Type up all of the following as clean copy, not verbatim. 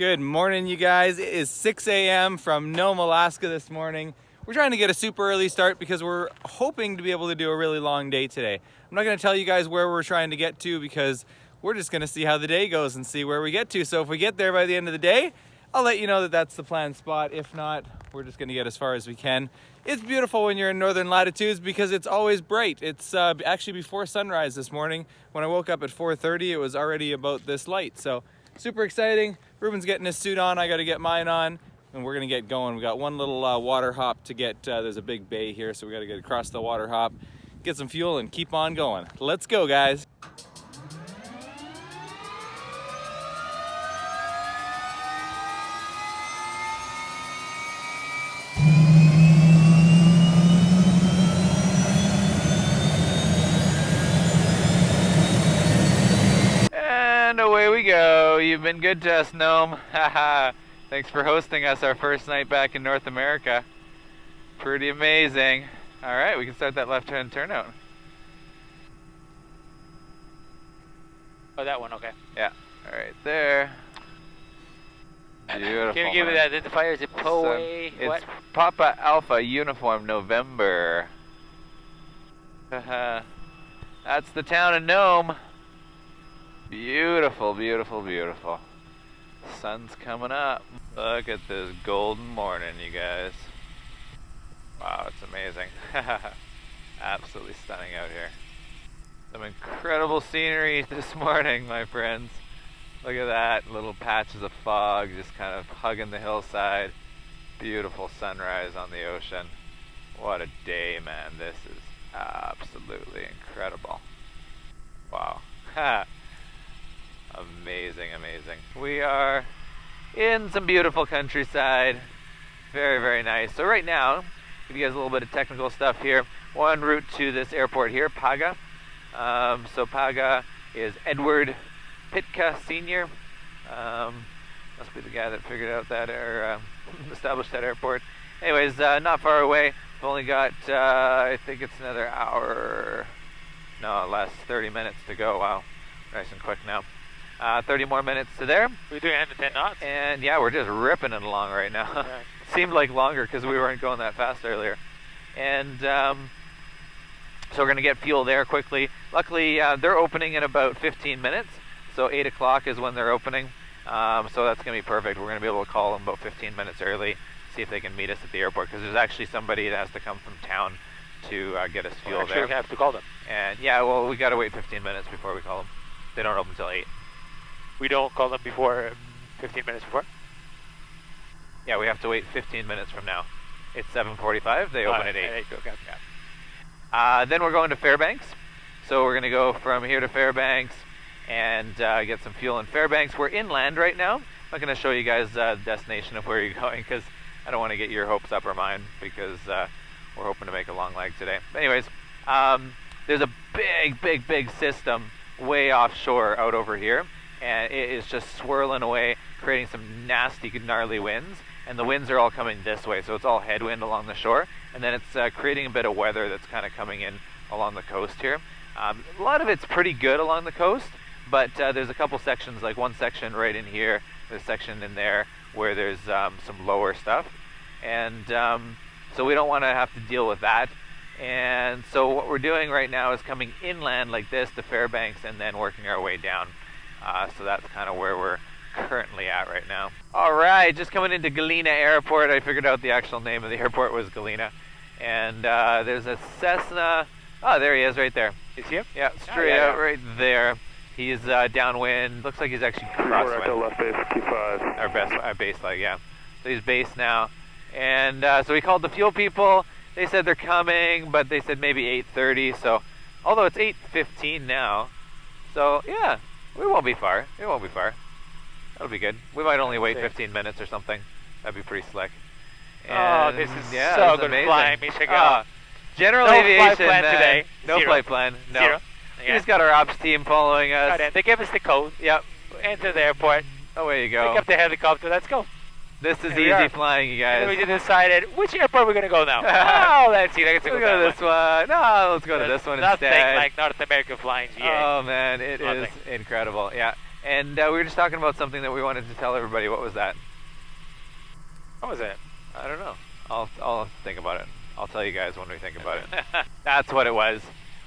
Good morning, you guys. It is 6 a.m. from Nome, Alaska this morning. We're trying to get a super early start because we're hoping to be able to do a really long day today. I'm not going to tell you guys where we're trying to get to because we're just going to see how the day goes and see where we get to. So if we get there by the end of the day, I'll let you know that that's the planned spot. If not, we're just going to get as far as we can. It's beautiful when you're in northern latitudes because it's always bright. It's actually before sunrise this morning. When I woke up at 4:30, it was already about this light. So super exciting. Ruben's getting his suit on. I got to get mine on, and we're going to get going. We got one little water hop to get. There's a big bay here, so we got to get across the water hop, get some fuel, and keep on going. Let's go, guys. And away we go. You've been good to us, Nome. Haha. Thanks for hosting us our first night back in North America. Pretty amazing. All right, we can start that left-hand turnout. Oh, that one, okay. Yeah, all right there. Beautiful. Can you give me the identifier? Is it POE? It's Papa Alpha Uniform November. That's the town of Nome. Beautiful, beautiful, beautiful. Sun's coming up. Look at this golden morning, you guys. Wow, it's amazing. Absolutely stunning out here. Some incredible scenery this morning, my friends. Look at that, little patches of fog just kind of hugging the hillside. Beautiful sunrise on the ocean. What a day, man. This is absolutely incredible. Wow. Amazing, amazing. We are in some beautiful countryside. Very, very nice. So right now, give you guys a little bit of technical stuff here. We're en route to this airport here, Paga. So Paga is Edward Pitka Sr. Must be the guy that figured out that or established that airport. Anyways, not far away. We've only got, I think it's another hour, no, less, 30 minutes to go. Wow, nice and quick now. 30 more minutes to there. We're doing 110 knots. And yeah, we're just ripping it along right now. Yeah. Seemed like longer because we weren't going that fast earlier. And so we're going to get fuel there quickly. Luckily, they're opening in about 15 minutes. So 8 o'clock is when they're opening. So that's going to be perfect. We're going to be able to call them about 15 minutes early, see if they can meet us at the airport. Because there's actually somebody that has to come from town to get us fuel there. We have to call them. And yeah, well, we got to wait 15 minutes before we call them. They don't open until 8. We don't call them before 15 minutes before? Yeah, we have to wait 15 minutes from now. It's 7:45. They open at 8. Okay. Then we're going to Fairbanks. So we're going to go from here to Fairbanks and get some fuel in Fairbanks. We're inland right now. I'm not going to show you guys the destination of where you're going because I don't want to get your hopes up or mine because we're hoping to make a long leg today. But anyways, there's a big system way offshore out over here. And it is just swirling away, creating some nasty, gnarly winds. And the winds are all coming this way, so it's all headwind along the shore. And then it's creating a bit of weather that's kind of coming in along the coast here. A lot of it's pretty good along the coast, but there's a couple sections, like one section right in here, there's a section in there where there's some lower stuff. And so we don't want to have to deal with that. And so what we're doing right now is coming inland like this to Fairbanks and then working our way down. So that's kind of where we're currently at right now. All right, just coming into Galena Airport. I figured out the actual name of the airport was Galena. And there's a Cessna. Oh, there he is right there. Is he? Yeah, straight out right there. He's downwind. Looks like he's actually crosswind. Left base 55. Our base leg, yeah. So he's base now. And so we called the fuel people. They said they're coming, but they said maybe 8:30. So, although it's 8:15 now. So, yeah. We won't be far. It won't be far. That'll be good. We might only wait 15 minutes or something. That'd be pretty slick. And this is so good flying, Michigan. General no aviation flight plan today. No Zero. Flight plan. No. Zero. We just got our ops team following us. They gave us the code. Yep. Enter the airport. Away you go. Pick up the helicopter. Let's go. This is easy flying, you guys. And we just decided which airport we're going to go now. Oh, let's see. Let's go to this one. No, let's go to this one instead. Nothing like North American flying GA. Oh, man. It is incredible. Yeah. And we were just talking about something that we wanted to tell everybody. What was that? What was that? I don't know. I'll think about it. I'll tell you guys when we think about it. That's what it was.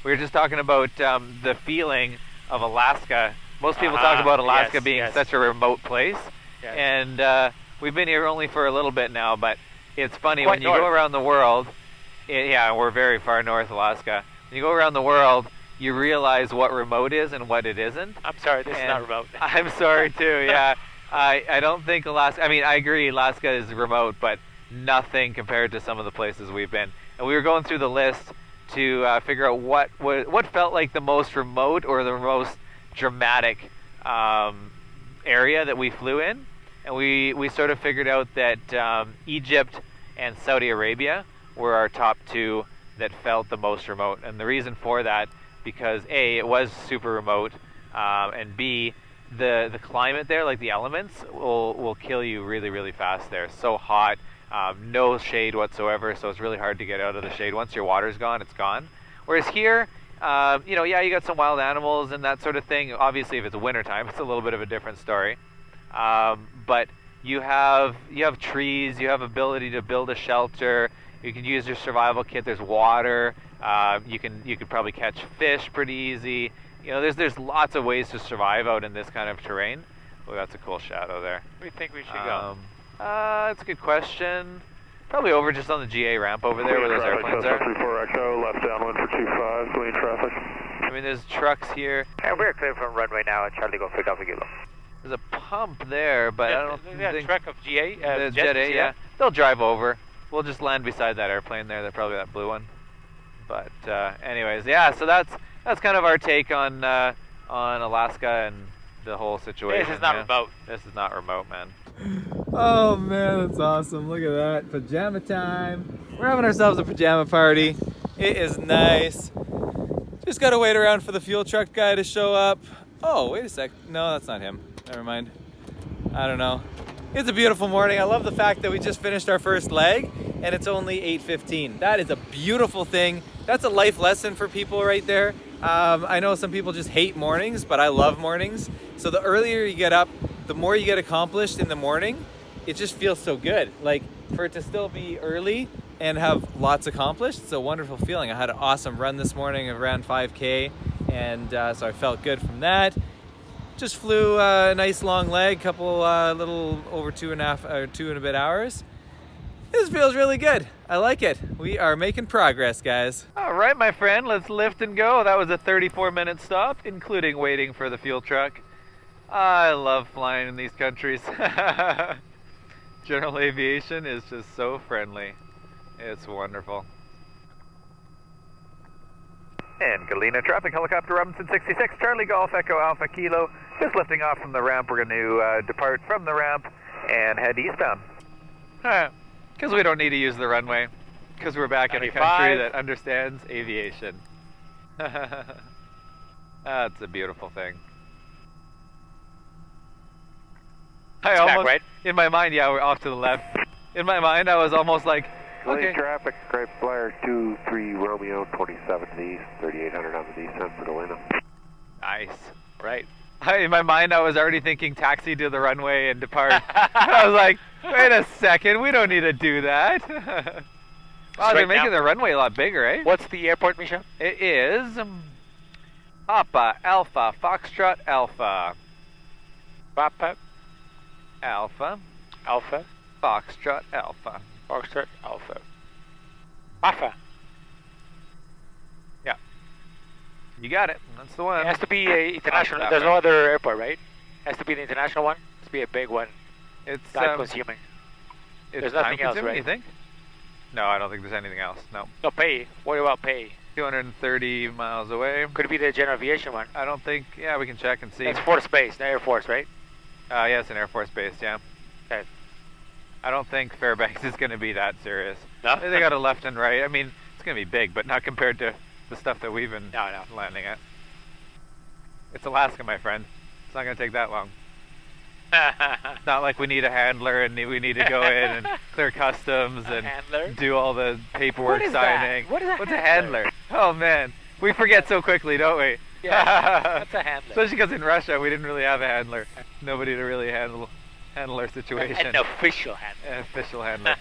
We were just talking about the feeling of Alaska. Most people talk about Alaska being such a remote place. Yes. And we've been here only for a little bit now, but it's funny Quite when you north. go around the world. Yeah, we're very far north, Alaska. When you go around the world, you realize what remote is and what it isn't. I'm sorry, this is And not remote. I'm sorry too. Yeah, I don't think Alaska. I mean, I agree, Alaska is remote, but nothing compared to some of the places we've been. And we were going through the list to figure out what felt like the most remote or the most dramatic area that we flew in, and we sort of figured out that Egypt and Saudi Arabia were our top two that felt the most remote. And the reason for that, because A, it was super remote, and B, the climate there, like the elements, will kill you really, really fast there. It's so hot, no shade whatsoever, so it's really hard to get out of the shade. Once your water's gone, it's gone. Whereas here, you got some wild animals and that sort of thing. Obviously, if it's wintertime, it's a little bit of a different story. But you have trees, you have ability to build a shelter. You can use your survival kit. There's water. You could probably catch fish pretty easy. There's lots of ways to survive out in this kind of terrain. Oh, that's a cool shadow there. Where do you think we should go? That's a good question. Probably over just on the GA ramp over there where those airplanes are. 34XO, left downwind for 25, clean traffic. I mean, there's trucks here. Yeah, we're clear from runway now, Charlie, go pick up a kilo. There's a pump there, but I don't think... a think... truck of GA? The Jet A, yeah. They'll drive over. We'll just land beside that airplane there, probably that blue one. But anyways, yeah, so that's kind of our take on Alaska and the whole situation. This is not remote. This is not remote, man. Oh man, that's awesome. Look at that. Pajama time. We're having ourselves a pajama party. It is nice. Just gotta wait around for the fuel truck guy to show up. Oh, wait a sec. No, that's not him. Never mind. I don't know. It's a beautiful morning. I love the fact that we just finished our first leg and it's only 8:15. That is a beautiful thing. That's a life lesson for people right there. I know some people just hate mornings, but I love mornings. So the earlier you get up, the more you get accomplished in the morning. It just feels so good. Like, for it to still be early and have lots accomplished, it's a wonderful feeling. I had an awesome run this morning of around 5K, and so I felt good from that. Just flew a nice long leg, couple little over 2 and a bit hours. This feels really good. I like it. We are making progress, guys. All right, my friend, let's lift and go. That was a 34-minute stop, including waiting for the fuel truck. I love flying in these countries. General aviation is just so friendly. It's wonderful. And Galena traffic, helicopter Robinson 66, Charlie Golf Echo Alpha Kilo. Just lifting off from the ramp. We're going to depart from the ramp and head eastbound. Because we don't need to use the runway. Because we're back in a country that understands aviation. That's a beautiful thing. I almost, right? In my mind, yeah, we're off to the left. In my mind, I was almost like, okay. Traffic, Grape Flyer 23 Romeo 27 to the east, 3800 on the descent for Galena. Nice. Right. In my mind, I was already thinking taxi to the runway and depart. I was like, wait a second, we don't need to do that. Wow, they're making the runway a lot bigger, eh? What's the airport, Misha? It is Papa Alpha Foxtrot Alpha. Papa Alpha Alpha Foxtrot Alpha. Foxtrot Alpha. Papa. Yeah. You got it. That's the one. It has to be a international. There's no other airport, right? It has to be the international one. It has to be a big one. It's time consuming. There's nothing else, right? You think? No, I don't think there's anything else. No. No, pay. What about pay? 230 miles away. Could it be the general aviation one? I don't think. Yeah, we can check and see. It's Force Base, not Air Force, right? Yeah, it's an Air Force base. Yeah. Okay. I don't think Fairbanks is going to be that serious. No. They got a left and right. I mean, it's going to be big, but not compared to the stuff that we've been landing at. It's Alaska, my friend. It's not going to take that long. It's not like we need a handler and we need to go in and clear customs and do all the paperwork signing. What is that? What's a handler? Oh man, we forget so quickly, don't we? Yeah, that's a handler. Especially because in Russia we didn't really have a handler. Nobody to really handle our situation. An official handler. An official handler.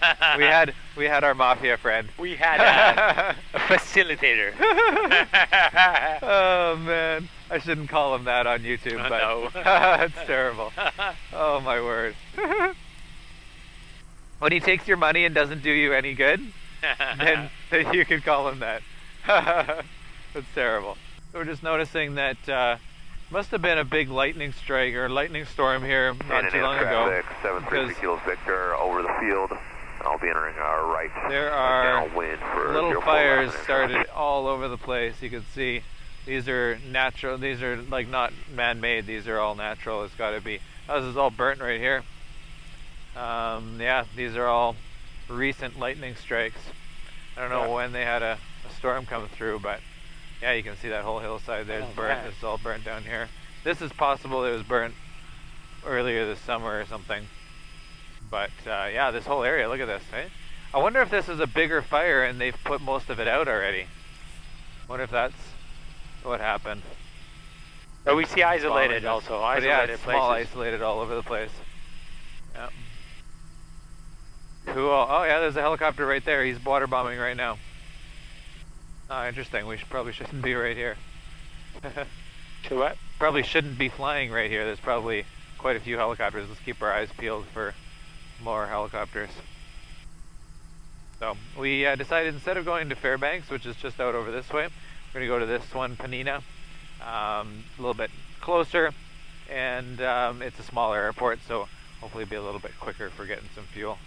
we had our mafia friend. We had a facilitator. Oh man, I shouldn't call him that on YouTube, but no. it's terrible. Oh my word. When he takes your money and doesn't do you any good, then you could call him that. That's terrible. So we're just noticing that must have been a big lightning strike or lightning storm here not too long ago. 730 kilos Victor over the field. I'll be entering our right. There are wind for little fires started all over the place. You can see these are natural. These are like not man-made. These are all natural. It's got to be. Oh, this is all burnt right here. Yeah, these are all recent lightning strikes. I don't know when they had a storm come through, but yeah, you can see that whole hillside there's burnt. Man. It's all burnt down here. This is possible it was burnt earlier this summer or something. But yeah, this whole area, look at this, eh? I wonder if this is a bigger fire and they've put most of it out already. Wonder if that's what happened. But we see isolated also. But yeah, Isolated it's small, places. isolated all over the place. Yep. Cool. Oh yeah, there's a helicopter right there. He's water bombing right now. Oh, interesting. We probably shouldn't be right here. To what? Probably shouldn't be flying right here. There's probably quite a few helicopters. Let's keep our eyes peeled for more helicopters. So we decided instead of going to Fairbanks, which is just out over this way, we're going to go to this one, Penina, a little bit closer, and it's a smaller airport, so hopefully it'll be a little bit quicker for getting some fuel.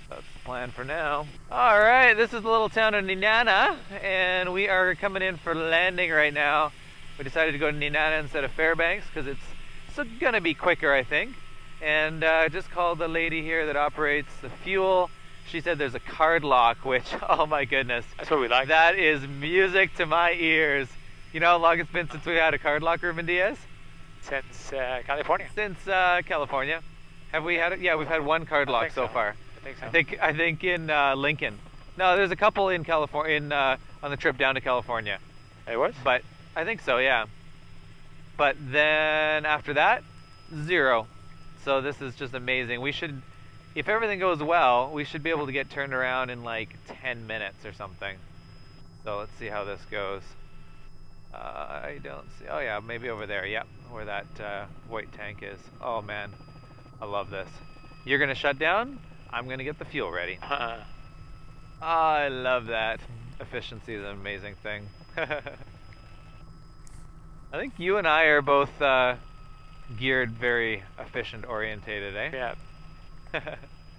That's the plan for now. All right, this is the little town of Nenana, and we are coming in for landing right now. We decided to go to Nenana instead of Fairbanks because it's going to be quicker, I think. And just called the lady here that operates the fuel. She said there's a card lock, which, oh my goodness. That's what we like. That is music to my ears. You know how long it's been since we had a card lock room in Diaz? Since California. Since California. Have we had it? Yeah, we've had one card lock so far. I think so. I think in Lincoln. No, there's a couple in California on the trip down to California. It was? But I think so, yeah. But then after that, 0. So this is just amazing. We should, if everything goes well, we should be able to get turned around in like 10 minutes or something. So let's see how this goes. I don't see. Oh yeah, maybe over there. Yep, where that white tank is. Oh man, I love this. You're gonna shut down. I'm gonna get the fuel ready. I love that. Efficiency is an amazing thing. I think you and I are both geared very efficient orientated, eh? Yeah.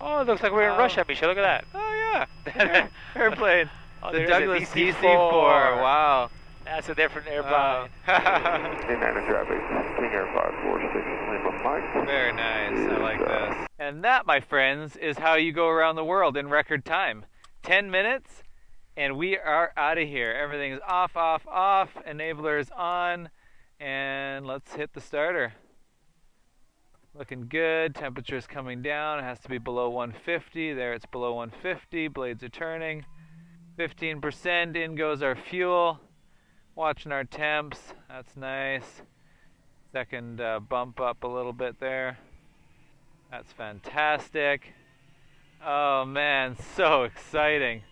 Oh, it looks like we're in Russia, Misha. Look at that. Oh yeah. Airplane. Oh, The there is Douglas a DC-4. DC-4. Wow. That's a different airplane. Nenana traffic, King Air 546, Lima Mike. Very nice. I like this. And that, my friends, is how you go around the world in record time. 10 minutes, and we are out of here. Everything is off, off, off. Enablers on. And let's hit the starter. Looking good. Temperature's coming down. It has to be below 150. There it's below 150. Blades are turning. 15% in goes our fuel. Watching our temps. That's nice. Second bump up a little bit there. That's fantastic. Oh man, so exciting.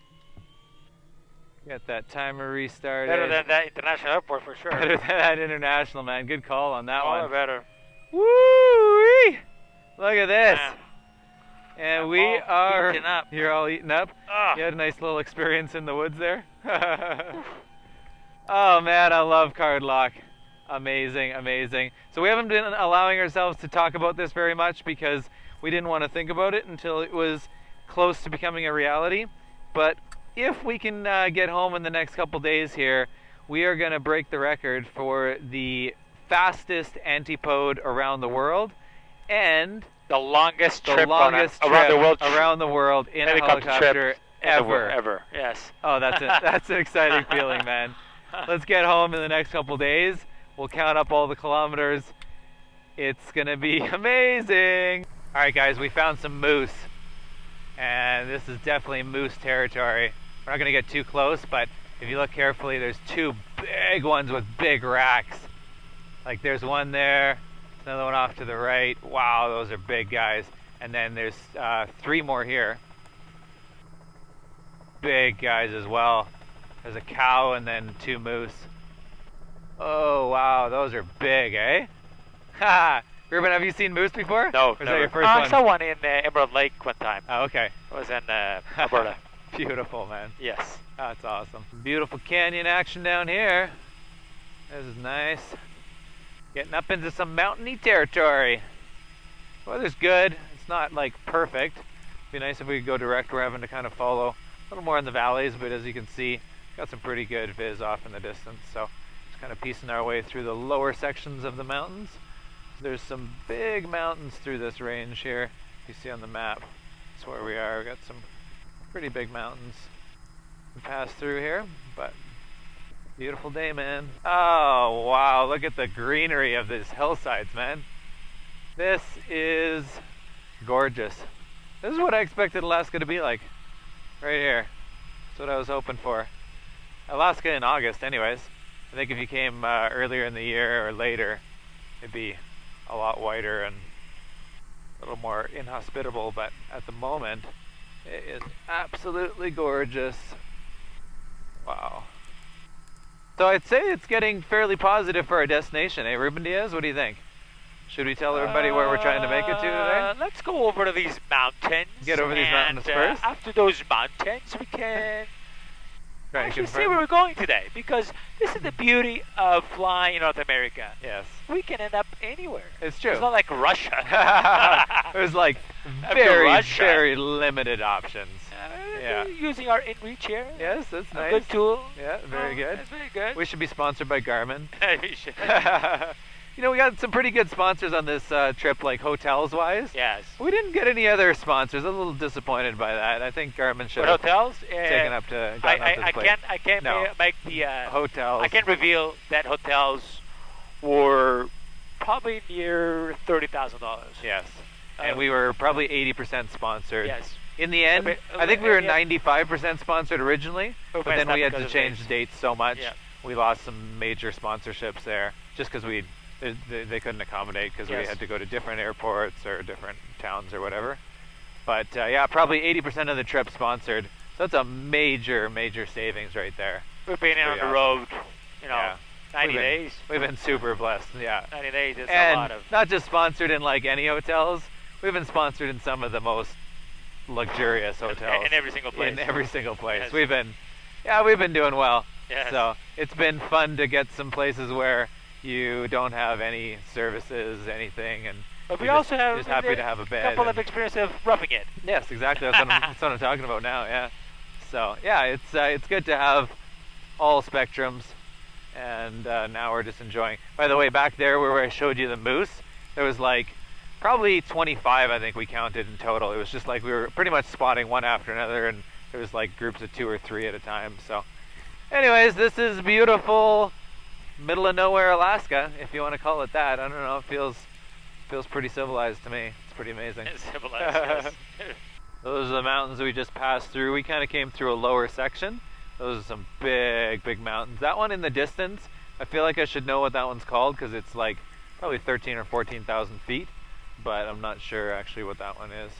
Get that timer restarted. Better than that international airport for sure. Better than that international, man. Good call on that one. Better. Woo-wee! Look at this. Man. And I'm we all are... eaten up. You're all eaten up? Ah. You had a nice little experience in the woods there? Oh man, I love card lock. Amazing, amazing. So we haven't been allowing ourselves to talk about this very much because we didn't want to think about it until it was close to becoming a reality. But if we can get home in the next couple days here, we are going to break the record for the fastest antipode around the world and The longest the trip longest around the world. around the world in a helicopter ever. Ever. Yes. Oh, that's an exciting feeling, man. Let's get home in the next couple days. We'll count up all the kilometers. It's gonna be amazing. All right, guys, we found some moose, and this is definitely moose territory. We're not gonna get too close, but if you look carefully, there's 2 big ones with big racks. Like there's one there, another one off to the right. Wow, those are big guys. And then there's 3 more here. Big guys as well. There's a cow and then 2 moose. Oh wow, those are big, eh? Ha! Ruben, have you seen moose before? No, or is never. that your first one? I saw one in Emerald Lake one time. Oh, okay. It was in Alberta. Beautiful, man. Yes. That's awesome. Beautiful canyon action down here. This is nice. Getting up into some mountainy territory. Weather's good. It's not like perfect. It'd be nice if we could go direct. We're having to kind of follow a little more in the valleys, but as you can see, got some pretty good viz off in the distance. So just kind of piecing our way through the lower sections of the mountains. There's some big mountains through this range here. You see on the map. That's where we are. We've got some pretty big mountains to pass through here, but beautiful day, man. Oh wow, look at the greenery of these hillsides, man. This is gorgeous. This is what I expected Alaska to be like, right here. That's what I was hoping for. Alaska in August anyways. I think if you came earlier in the year or later, it'd be a lot whiter and a little more inhospitable, but at the moment it is absolutely gorgeous. Wow. So I'd say it's getting fairly positive for our destination, eh, Ruben Diaz? What do you think? Should we tell everybody where we're trying to make it to today? Let's go over to these mountains. Get over these mountains first? After those mountains, we can Try to actually see confirm. where we're going today, because this is the beauty of flying in North America. Yes. We can end up anywhere. It's true. It's not like Russia. There's like After very, Russia. very limited options. Yeah. Using our InReach here. Yes, that's A nice. good tool. Yeah, very good. That's very good. We should be sponsored by Garmin. We should. You know, we got some pretty good sponsors on this trip, like hotels-wise. Yes. We didn't get any other sponsors. I'm a little disappointed by that. I think Garmin should For have hotels? gotten up to the plate. I can't No. make the Hotels. I can reveal that hotels were probably near $30,000. Yes. And we were probably 80% sponsored. Yes. In the end, I think we were 95% sponsored originally, but then we had to change dates so much. Yeah. We lost some major sponsorships there just because they couldn't accommodate because we Yes. had to go to different airports or different towns or whatever. But yeah, probably 80% of the trip sponsored. So that's a major, major savings right there. We've been on Pretty the road, you know, Yeah. 90 days. We've been super blessed, yeah. 90 days is And a lot of. not just sponsored in like any hotels, we've been sponsored in some of the most luxurious hotels. In every single place. In every single place. Yes. We've been doing well. Yes. So it's been fun to get some places where you don't have any services, anything, and But we you're also have just happy to have a bed. couple of and- experience of roughing it. Yes, exactly. That's what I'm talking about now. Yeah. So yeah, it's good to have all spectrums, and now we're just enjoying. By the way, back there where I showed you the moose, there was like probably 25, I think we counted in total. It was just like we were pretty much spotting one after another, and there was like groups of 2 or 3 at a time. So, anyways, this is beautiful, middle of nowhere Alaska, if you want to call it that. I don't know. It feels pretty civilized to me. It's pretty amazing. Civilized, yes. Those are the mountains we just passed through. We kind of came through a lower section. Those are some big, big mountains. That one in the distance, I feel like I should know what that one's called because it's like probably 13 or 14,000 feet, but I'm not sure actually what that one is.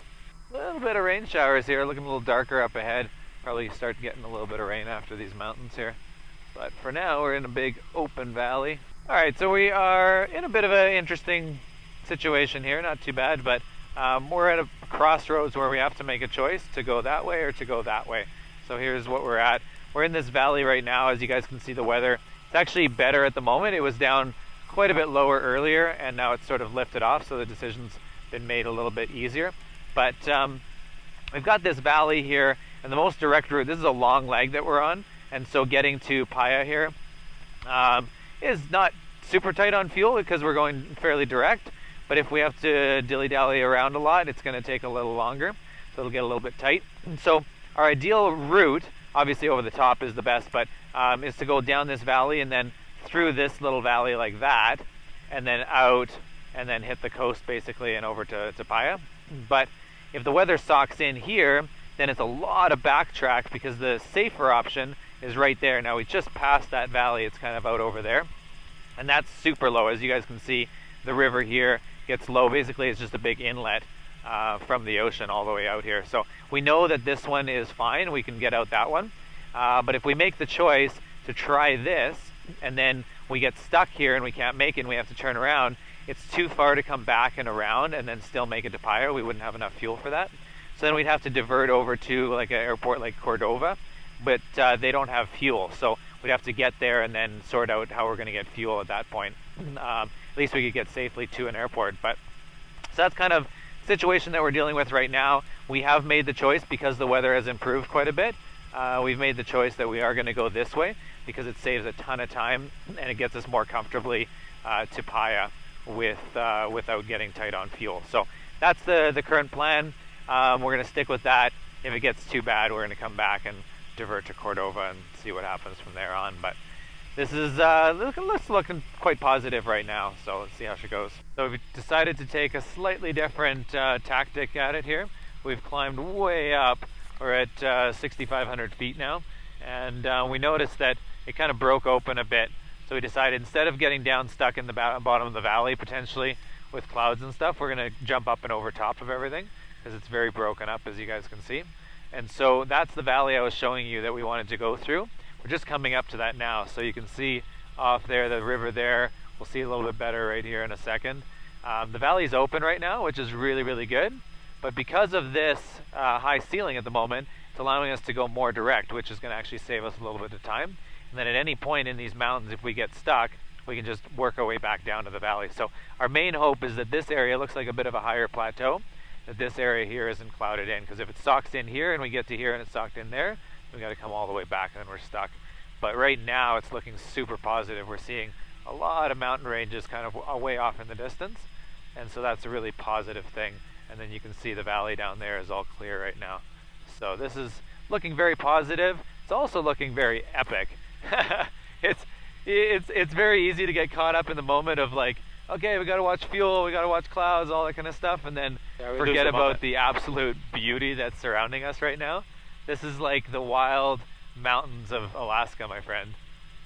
A little bit of rain showers here, looking a little darker up ahead. Probably start getting a little bit of rain after these mountains here. But for now, we're in a big open valley. All right, so we are in a bit of an interesting situation here. Not too bad, but we're at a crossroads where we have to make a choice to go that way or to go that way. So here's what we're at. We're in this valley right now. As you guys can see, the weather, it's actually better at the moment. It was down quite a bit lower earlier, and now it's sort of lifted off, so the decision's been made a little bit easier. But we've got this valley here, and the most direct route, this is a long leg that we're on, and so getting to Paya here is not super tight on fuel because we're going fairly direct, but if we have to dilly-dally around a lot, it's going to take a little longer, so it'll get a little bit tight. And so our ideal route, obviously over the top is the best, but is to go down this valley and then through this little valley like that, and then out, and then hit the coast basically and over to Paya. But if the weather socks in here, then it's a lot of backtrack because the safer option is right there. Now we just passed that valley, it's kind of out over there. And that's super low. As you guys can see, the river here gets low. Basically, it's just a big inlet from the ocean all the way out here. So we know that this one is fine. We can get out that one. But if we make the choice to try this, and then we get stuck here and we can't make it and we have to turn around, it's too far to come back and around and then still make it to Paya. We wouldn't have enough fuel for that. So then we'd have to divert over to like an airport like Cordova, but they don't have fuel. So we'd have to get there and then sort out how we're going to get fuel at that point. At least we could get safely to an airport. But so that's kind of the situation that we're dealing with right now. We have made the choice because the weather has improved quite a bit. We've made the choice that we are going to go this way because it saves a ton of time and it gets us more comfortably to Paya without getting tight on fuel. So that's the current plan. We're going to stick with that. If it gets too bad, we're going to come back and divert to Cordova and see what happens from there on. But this is looking quite positive right now, so let's see how she goes. So we've decided to take a slightly different tactic at it here. We've climbed way up. We're at 6,500 feet now, and we noticed that it kind of broke open a bit. So we decided instead of getting down stuck in the bottom of the valley potentially with clouds and stuff, we're going to jump up and over top of everything because it's very broken up, as you guys can see. And so that's the valley I was showing you that we wanted to go through. We're just coming up to that now, so you can see off there the river there. We'll see a little bit better right here in a second. The valley's open right now, which is really, really good. But because of this high ceiling at the moment, it's allowing us to go more direct, which is going to actually save us a little bit of time. And then at any point in these mountains, if we get stuck, we can just work our way back down to the valley. So our main hope is that this area looks like a bit of a higher plateau, that this area here isn't clouded in. Because if it socks in here and we get to here and it's socked in there, we got to come all the way back and then we're stuck. But right now it's looking super positive. We're seeing a lot of mountain ranges kind of way off in the distance. And so that's a really positive thing. And then you can see the valley down there is all clear right now. So this is looking very positive. It's also looking very epic. It's very easy to get caught up in the moment of like, okay, we got to watch fuel, we got to watch clouds, all that kind of stuff, and then forget about the absolute beauty that's surrounding us right now. This is like the wild mountains of Alaska, my friend.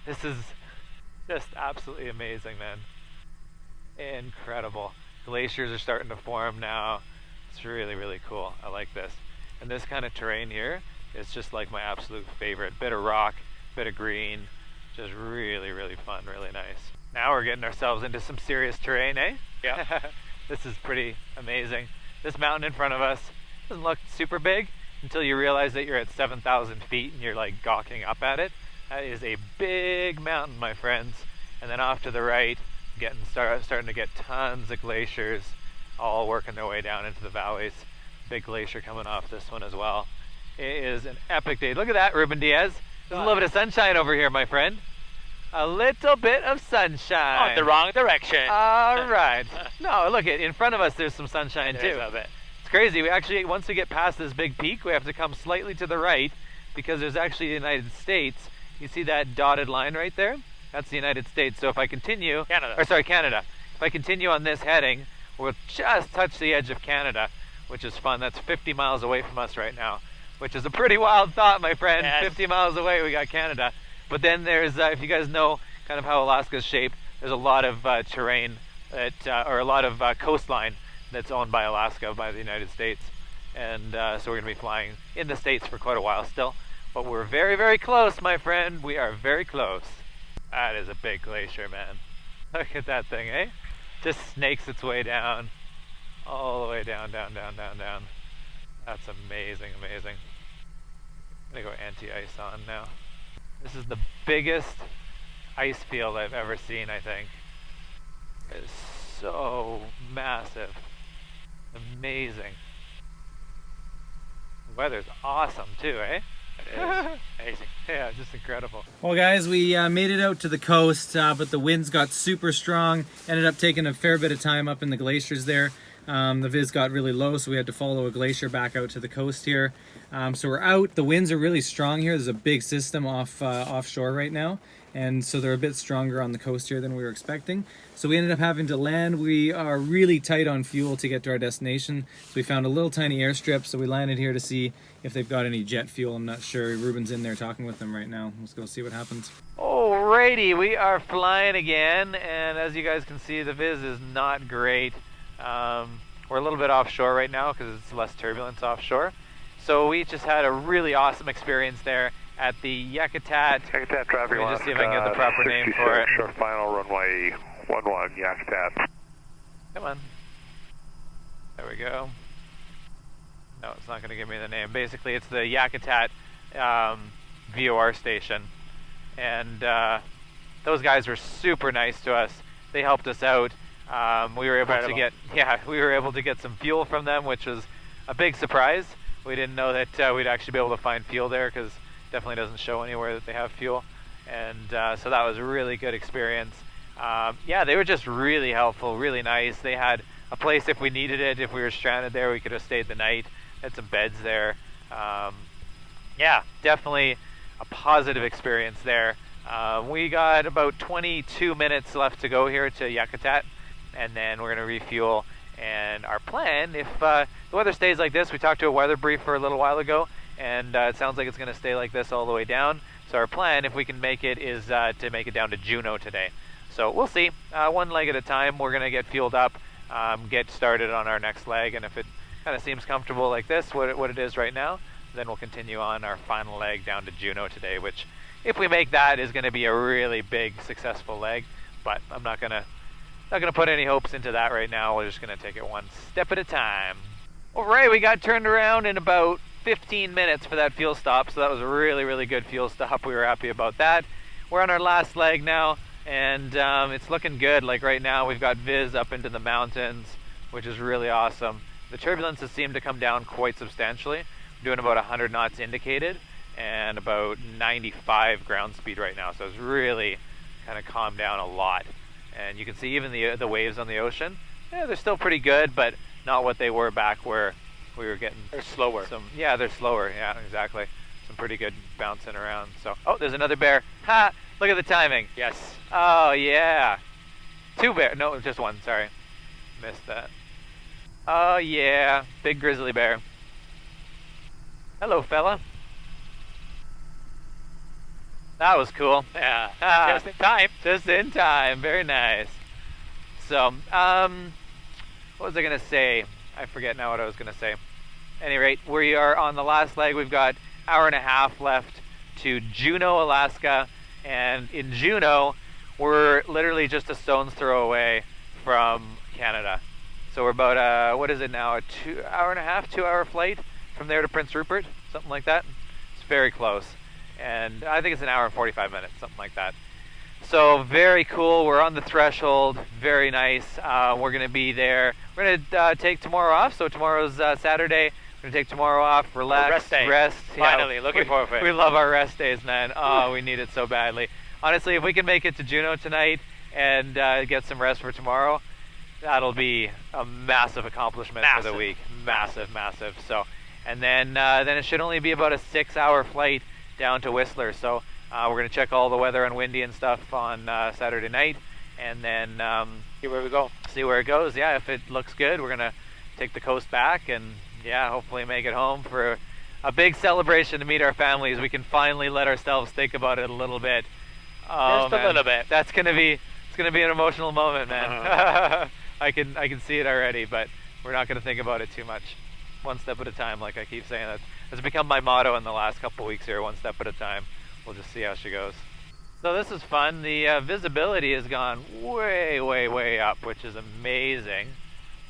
This is just absolutely amazing, man. Incredible. Glaciers are starting to form now. It's really, really cool. I like this. And this kind of terrain here is just like my absolute favorite. Bit of rock, bit of green, just really, really fun, really nice. Now we're getting ourselves into some serious terrain, eh? Yeah. This is pretty amazing. This mountain in front of us doesn't look super big until you realize that you're at 7,000 feet and you're like gawking up at it. That is a big mountain, my friends. And then off to the right, starting to get tons of glaciers all working their way down into the valleys. Big glacier coming off this one as well. It is an epic day. Look at that, Ruben Diaz. There's a little bit of sunshine over here, my friend. A little bit of sunshine. Oh, the wrong direction. All right. No, look, in front of us there's some sunshine too. It's crazy. We actually, once we get past this big peak, we have to come slightly to the right because there's actually the United States. You see that dotted line right there? That's the United States. So if I continue... Canada. If I continue on this heading, we'll just touch the edge of Canada, which is fun. That's 50 miles away from us right now, which is a pretty wild thought, my friend. Yes. 50 miles away, we got Canada. But then there's, if you guys know kind of how Alaska's shaped, there's a lot of terrain or a lot of coastline that's owned by Alaska, by the United States. And so we're going to be flying in the States for quite a while still. But we're very, very close, my friend. We are very close. That is a big glacier, man. Look at that thing, eh? Just snakes its way down. All the way down, down, down, down, down. That's amazing, amazing. I'm going to go anti-ice on now. This is the biggest ice field I've ever seen, I think. It's so massive. Amazing. The weather's awesome too, eh? It is amazing. Yeah, just incredible. Well guys, we made it out to the coast, but the winds got super strong. Ended up taking a fair bit of time up in the glaciers there. The viz got really low, so we had to follow a glacier back out to the coast here. So we're out. The winds are really strong here. There's a big system offshore right now, and so they're a bit stronger on the coast here than we were expecting. So we ended up having to land. We are really tight on fuel to get to our destination, so we found a little tiny airstrip, so we landed here to see if they've got any jet fuel. I'm not sure. Ruben's in there talking with them right now. Let's go see what happens. Oh, Alrighty, we are flying again, and as you guys can see, the viz is not great. We're a little bit offshore right now because it's less turbulence offshore. So we just had a really awesome experience there at the Yakutat. Yakutat traffic. Let me just see if I can get the proper name for it. Our final runway 11 Yakutat. Come on. There we go. No, it's not going to give me the name. Basically, it's the Yakutat VOR station. And those guys were super nice to us. They helped us out. We were able to get some fuel from them, which was a big surprise. We didn't know that we'd actually be able to find fuel there because it definitely doesn't show anywhere that they have fuel. And so that was a really good experience. Yeah, they were just really helpful, really nice. They had a place if we needed it. If we were stranded there, we could have stayed the night. Had some beds there. Yeah, definitely a positive experience there. We got about 22 minutes left to go here to Yakutat, and then we're going to refuel. And our plan, if the weather stays like this, we talked to a weather briefer a little while ago, and it sounds like it's going to stay like this all the way down. So our plan, if we can make it, is to make it down to Juneau today. So we'll see. One leg at a time. We're going to get fueled up, get started on our next leg, and if it kind of seems comfortable like this, what it is right now, then we'll continue on our final leg down to Juneau today, which, if we make that, is going to be a really big, successful leg. But I'm not gonna put any hopes into that right now. We're just gonna take it one step at a time. All right, we got turned around in about 15 minutes for that fuel stop, so that was a really good fuel stop. We were happy about that. We're on our last leg now, and it's looking good. Like right now, we've got viz up into the mountains, which is really awesome. The turbulence has seemed to come down quite substantially. We're doing about 100 knots indicated and about 95 ground speed right now, so it's really kind of calmed down a lot. And you can see even the waves on the ocean, yeah, they're still pretty good, but not what they were back where we were getting. They're slower. Yeah, they're slower. Yeah, exactly. Some pretty good bouncing around. So, oh, there's another bear. Ha! Look at the timing. Yes. Oh yeah, 2 bears. No, just 1. Sorry, missed that. Oh yeah, big grizzly bear. Hello, fella. That was cool. Yeah. Just in time. Just in time. Very nice. So, what was I gonna say? I forget now what I was gonna say. At any rate, we are on the last leg. We've got hour and a half left to Juneau, Alaska, and in Juneau, we're literally just a stone's throw away from Canada. So we're about what is it now? A 2 hour flight from there to Prince Rupert, something like that. It's very close. And I think it's an hour and 45 minutes, something like that. So very cool. We're on the threshold. Very nice. We're going to be there. We're going to take tomorrow off. So tomorrow's Saturday. We're going to take tomorrow off, relax, rest day. Rest. Finally, looking forward to it. We love our rest days, man. Oh, we need it so badly. Honestly, if we can make it to Juneau tonight and get some rest for tomorrow, that'll be a massive accomplishment for the week. Massive. So, and then it should only be about a 6-hour flight down to Whistler. So we're going to check all the weather and windy and stuff on Saturday night, and then See where we go. See where it goes. Yeah, if it looks good, we're going to take the coast back and, yeah, hopefully make it home for a big celebration to meet our families. We can finally let ourselves think about it a little bit. Just a little bit. It's going to be an emotional moment, man. I can see it already, but we're not going to think about it too much. One step at a time, like I keep saying. That's become my motto in the last couple weeks here, one step at a time. We'll just see how she goes. So this is fun. The visibility has gone way up, which is amazing,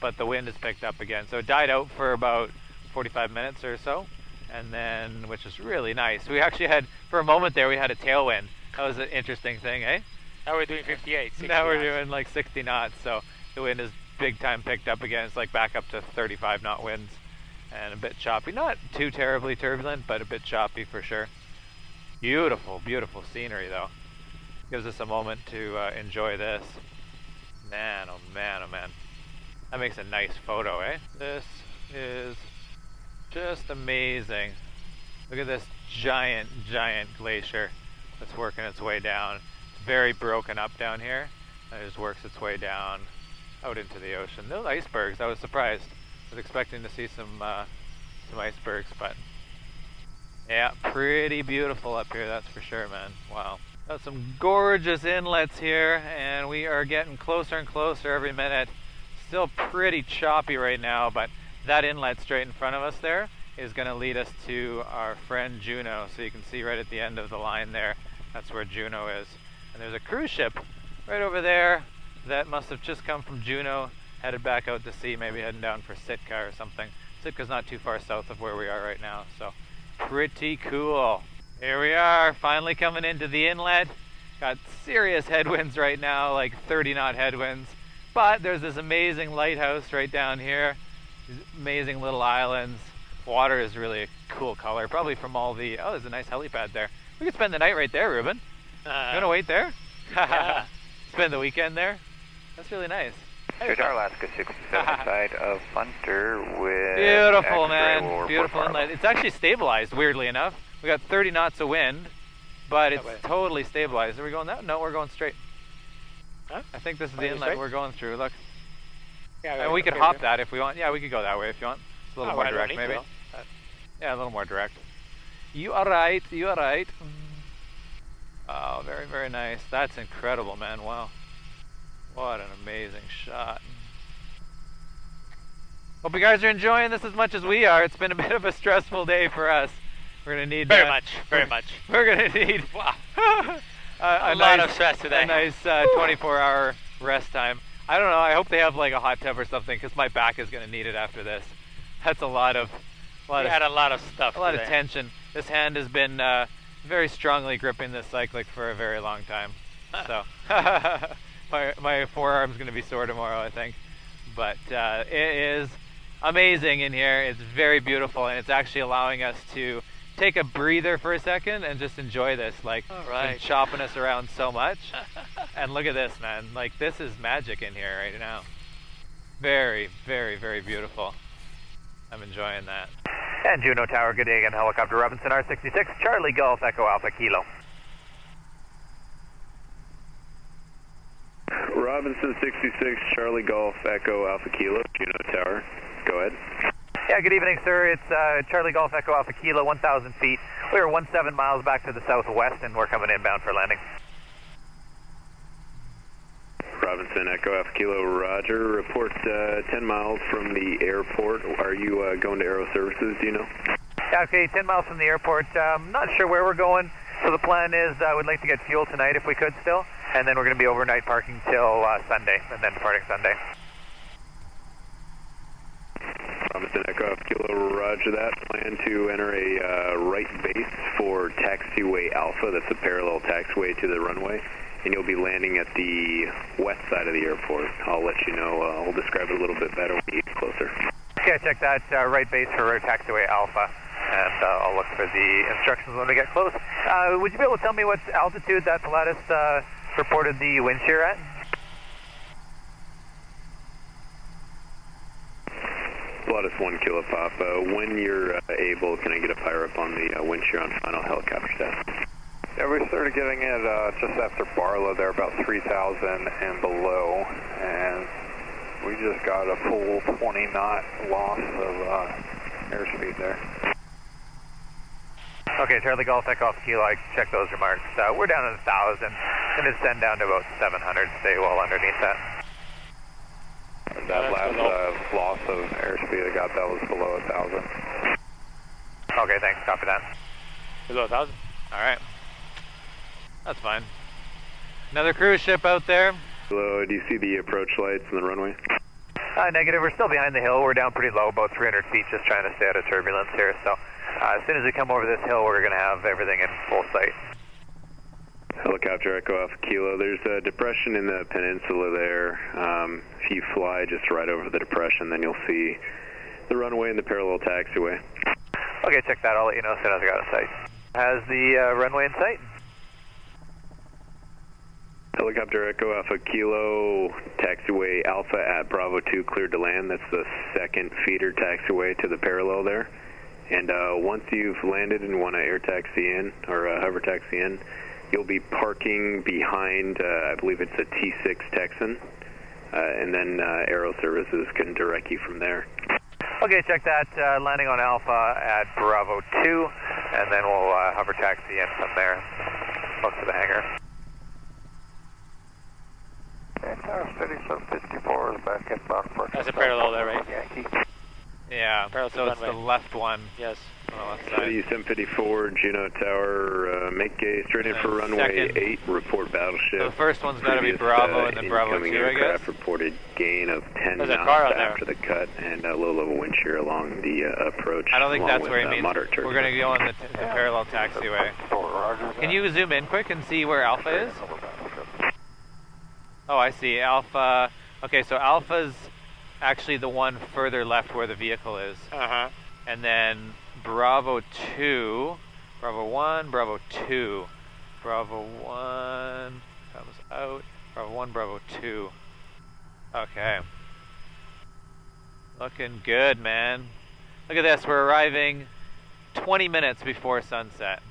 but the wind has picked up again. So it died out for about 45 minutes or so, and then, which is really nice. We actually had, for a moment there, we had a tailwind. That was an interesting thing, eh? Now we're doing 58, 60 Now we're knots. doing like 60 knots, so the wind is big time picked up again. It's like back up to 35 knot winds. And a bit choppy, not too terribly turbulent, but a bit choppy for sure. Beautiful scenery though. Gives us a moment to enjoy this. Man, oh man. That makes a nice photo, eh? This is just amazing. Look at this giant glacier that's working its way down. It's very broken up down here, and it just works its way down out into the ocean. No icebergs, I was surprised. I was expecting to see some icebergs, but yeah, pretty beautiful up here, that's for sure, man. Wow. Got some gorgeous inlets here, and we are getting closer and closer every minute. Still pretty choppy right now, but that inlet straight in front of us there is going to lead us to our friend Juneau. So you can see right at the end of the line there, that's where Juneau is. And there's a cruise ship right over there that must have just come from Juneau, headed back out to sea, maybe heading down for Sitka or something. Sitka's not too far south of where we are right now, so pretty cool. Here we are, finally coming into the inlet. Got serious headwinds right now, like 30-knot headwinds. But there's this amazing lighthouse right down here. These amazing little islands. Water is really a cool color, probably from all the... Oh, there's a nice helipad there. We could spend the night right there, Ruben. You want to wait there? Yeah. Spend the weekend there? That's really nice. Juneau Alaska 67 side of Hunter with... Beautiful, X-ray will man. report Beautiful Marlow. inlet. It's actually stabilized, weirdly enough. We got 30 knots of wind, but it's That way. totally stabilized. Are we going that? No, we're going straight. Huh? I think this is Oh, the you're inlet straight? we're going through. Look. Yeah, And we could hop that if we want. Yeah, we could go that way if you want. It's a little Oh, more I don't direct, need maybe. to. Yeah, a little more direct. You are right. You are right. Oh, very, very nice. That's incredible, man. Wow. What an amazing shot. Hope you guys are enjoying this as much as we are. It's been a bit of a stressful day for us. We're gonna need Very much, very much. We're gonna need Wow. a lot nice, of stress today. A nice 24-hour rest time. I don't know. I hope they have like a hot tub or something, because my back is gonna need it after this. That's a lot of We had a lot of stuff a lot of today. tension. This hand has been very strongly gripping this cyclic for a very long time. So my forearm's going to be sore tomorrow, I think. But it is amazing in here. It's very beautiful, and it's actually allowing us to take a breather for a second and just enjoy this. Like, All it's been right. chopping us around so much. And look at this, man. Like, this is magic in here right now. Very, very, very beautiful. I'm enjoying that. And Juneau Tower, good day again. Helicopter Robinson R66, Charlie Golf Echo Alpha Kilo. Robinson 66, Charlie Golf, Echo Alpha Kilo, Juneau Tower. Go ahead. Yeah, good evening, sir. It's Charlie Golf Echo Alpha Kilo, 1,000 feet. We're 17 miles back to the southwest, and we're coming inbound for landing. Robinson Echo Alpha Kilo, Roger. Report 10 miles from the airport. Are you going to Aero Services, do you know? Yeah, okay, 10 miles from the airport. Not sure where we're going. So the plan is we'd like to get fuel tonight if we could still, and then we're going to be overnight parking till Sunday, and then departing Sunday. Robinson Echo Alpha Kilo, Roger that. Plan to enter a right base for taxiway Alpha. That's a parallel taxiway to the runway. And you'll be landing at the west side of the airport. I'll let you know. I'll describe it a little bit better when you get closer. Okay, check that right base for taxiway Alpha, and I'll look for the instructions when we get close. Would you be able to tell me what altitude that Pilatus reported the wind shear at? Pilatus 1 Kilo Pop. When you're able, can I get a fire up on the wind shear on final helicopter test? Yeah, we started getting it just after Barlow there, about 3,000 and below, and we just got a full 20-knot loss of airspeed there. Okay, Charlie Golf Echo Alpha Kilo, I checked those remarks. We're down at 1,000, and it's send down to about 700, stay well underneath that. That last loss of airspeed I got, that was below 1,000. Okay, thanks, copy that. Below 1,000? Alright. That's fine. Another cruise ship out there. Hello, do you see the approach lights on the runway? Negative, we're still behind the hill. We're down pretty low, about 300 feet, just trying to stay out of turbulence here. So as soon as we come over this hill, we're going to have everything in full sight. Helicopter Echo Alpha Kilo, there's a depression in the peninsula there. If you fly just right over the depression, then you'll see the runway and the parallel taxiway. Okay, check that. I'll let you know as soon as I got a sight. Has the runway in sight? Helicopter Echo Alpha Kilo, taxiway Alpha at Bravo 2 cleared to land. That's the second feeder taxiway to the parallel there. And once you've landed and want to air taxi in, or hover taxi in, you'll be parking behind, I believe it's a T6 Texan, and then Aero Services can direct you from there. Okay, check that. Landing on Alpha at Bravo 2, and then we'll hover taxi in from there. close to the hangar. And tower steady, 754 is back inbound for. That's a parallel there, right? Yankee. Yeah, Parallel to so it's runway. the left one. Yes. On the left City side. 754, Juneau Tower, make a straight in And for then runway second. 8, report battleship. So the first one's got to be Previous, Bravo and then Bravo incoming 2, I guess. aircraft reported gain of 10 There's a knots car on there. after the cut and a low level wind shear along the approach. I don't think along that's where he with, means. moderate We're going to turbulence. go on the parallel taxiway. Can you zoom in quick and see where Alpha is? Oh, I see. Alpha. Okay, so Alpha's actually the one further left where the vehicle is. Uh-huh. And then Bravo 2, Bravo 1, Bravo 2. Bravo 1 comes out. Bravo 1, Bravo 2. Okay. Looking good, man. Look at this. We're arriving 20 minutes before sunset.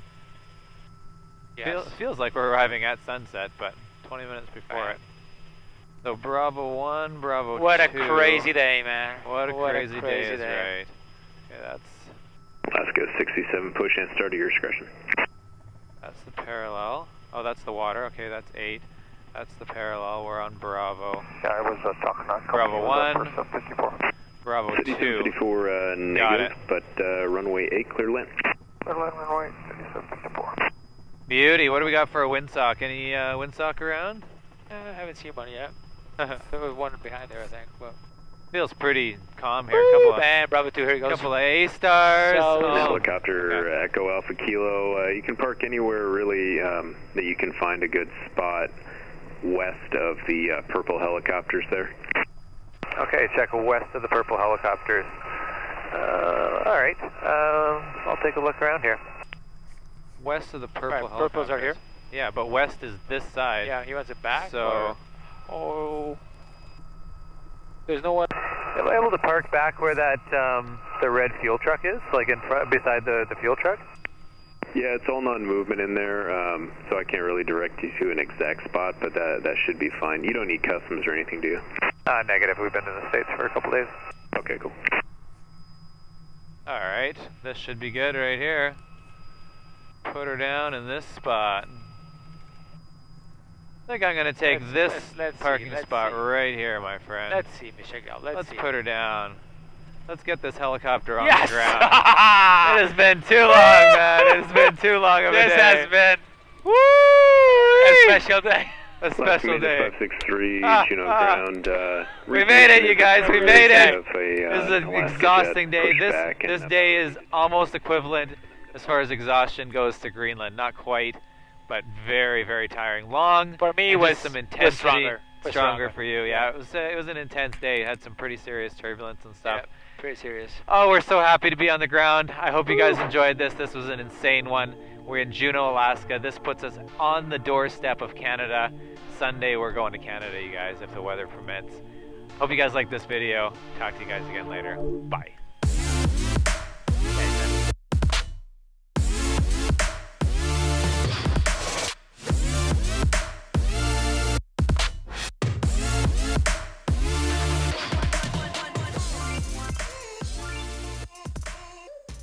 Yes. Feels like we're arriving at sunset, but 20 minutes before it. So Bravo 1, Bravo 2. What a crazy day, man. What a crazy day is day. right. Okay, that's Alaska 67, push and start at your discretion. the parallel. Oh, that's the water. Okay, that's 8. That's the parallel. We're on Bravo. Yeah, I was talking on Bravo 1. for 754. Bravo City 2. 754, Got negative, it. but runway 8, clear land. Runway 754. Beauty. What do we got for a windsock? Any windsock around? I haven't seen one yet. There was one behind there, I think. But Feels pretty calm here. Woo, Couple man, Bravo 2, here he of goes. couple of A-stars. So- Oh. Helicopter, Okay. Echo Alpha Kilo. You can park anywhere really that you can find a good spot west of the purple helicopters there. Okay, check west of the purple helicopters. All right. I'll take a look around here. West of the purple Right, purples are here? Yeah, but west is this side. Yeah, he wants it back. So, Oh. There's no one. am I able to park back where that the red fuel truck is, like in front, beside the fuel truck? Yeah, it's all non-movement in there, so I can't really direct you to an exact spot, but that should be fine. You don't need customs or anything, do you? Negative. We've been in the States for a couple days. Okay, cool. All right, this should be good right here. Put her down in this spot. I think I'm gonna take let's see, parking let's spot see. right here, my friend. Let's see, Michelle. Let's see. put her down. Let's get this helicopter on Yes! the ground. It has been too long, man. It has been too long of a This day. has been Woo! a special day. A special day. 563, Ah, Juneau ah. ground. We made it, you guys. We made it. This is an Alaska exhausting jet day. pushback This and, day is almost equivalent as far as exhaustion goes to Greenland. Not quite, but very, very tiring. Long. For me, and was just some intensity. stronger. Was Stronger for you. Yeah, it was an intense day. It had some pretty serious turbulence and stuff. Yeah, pretty serious. Oh, we're so happy to be on the ground. I hope you guys enjoyed this. This was an insane one. We're in Juneau, Alaska. This puts us on the doorstep of Canada. Sunday, we're going to Canada, you guys, if the weather permits. Hope you guys like this video. Talk to you guys again later. Bye.